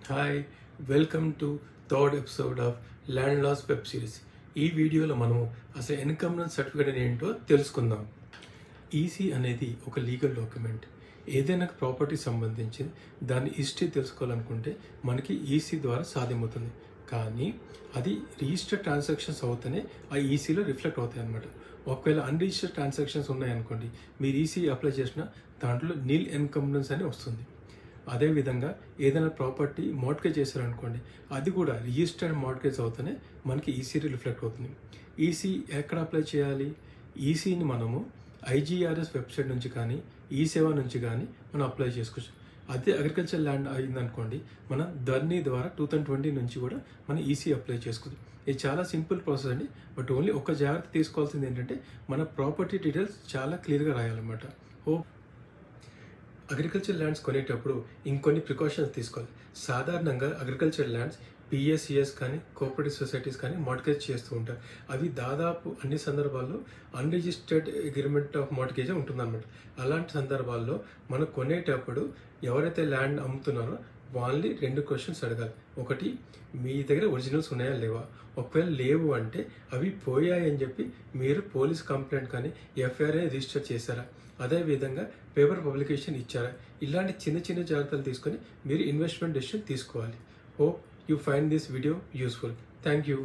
Hi welcome to third episode of land loss web series. ఈ వీడియోలో మనము అసలు ఎన్కమ్రెన్స్ సర్టిఫికేట్ ఏంటో తెలుసుకుందాం. ఈసీ అనేది ఒక లీగల్ డాక్యుమెంట్. ఏదైనా ప్రాపర్టీ సంబంధించి దాని హిస్టరీ తెలుసుకోవాలనుకుంటే మనకి ఈసీ ద్వారా సాధ్యమవుతుంది. కానీ అది రిజిస్టర్డ్ ట్రాన్సాక్షన్స్ అవుతూనే ఆ ఈసీలో రిఫ్లెక్ట్ అవుతాయి అన్నమాట. ఒకవేళ అన్రిజిస్టర్డ్ ట్రాన్సాక్షన్స్ ఉన్నాయనుకోండి, మీరు ఈసీ అప్లై చేసిన దాంట్లో నీల్ ఎన్కమ్రెన్స్ అని వస్తుంది. అదేవిధంగా ఏదైనా ప్రాపర్టీ మార్ట్గేజ్ చేశారనుకోండి, అది కూడా రిజిస్టర్డ్ మార్ట్గేజ్ అవుతూనే మనకి ఈసీ రిఫ్లెక్ట్ అవుతుంది. ఈసీ ఎక్కడ అప్లై చేయాలి? ఈసీని మనము ఐజీఆర్ఎస్ వెబ్సైట్ నుంచి కానీ ఈ సేవ నుంచి కానీ మనం అప్లై చేసుకోవచ్చు. అదే అగ్రికల్చర్ ల్యాండ్ అయిందనుకోండి, మనం ధర్నీ ద్వారా 2020 నుంచి కూడా మనం ఈసీ అప్లై చేసుకోవచ్చు. ఇది చాలా సింపుల్ ప్రాసెస్ అండి. బట్ ఓన్లీ ఒక జాగ్రత్త తీసుకోవాల్సింది ఏంటంటే మన ప్రాపర్టీ డీటెయిల్స్ చాలా క్లియర్గా రాయాలన్నమాట. అగ్రికల్చర్ ల్యాండ్స్ కొనేటప్పుడు ఇంకొన్ని ప్రికాషన్స్ తీసుకోవాలి. సాధారణంగా అగ్రికల్చర్ ల్యాండ్స్ పిఎస్సిఎస్ కానీ కోఆపరేటివ్ సొసైటీస్ కానీ మార్ట్గేజ్ చేస్తూ ఉంటారు. అవి దాదాపు అన్ని సందర్భాల్లో అన్రిజిస్టర్డ్ అగ్రిమెంట్ ఆఫ్ మార్ట్గేజ్ ఉంటుందన్నమాట. అలాంటి సందర్భాల్లో మనం కొనేటప్పుడు ఎవరైతే ల్యాండ్ అమ్ముతున్నారో వాళ్ళని 2 క్వశ్చన్స్ అడగాలి. ఒకటి, మీ దగ్గర ఒరిజినల్స్ ఉన్నాయా లేవా? ఒకవేళ లేవు అంటే అవి పోయాయని చెప్పి మీరు పోలీస్ కంప్లైంట్ కానీ ఎఫ్ఐఆర్ రిజిస్టర్ చేశారా? అదేవిధంగా పేపర్ పబ్లికేషన్ ఇచ్చారా? ఇలాంటి చిన్న చిన్న జాగ్రత్తలు తీసుకొని మీరు ఇన్వెస్ట్మెంట్ డెసిషన్ తీసుకోవాలి. Hope you find this video useful. Thank you.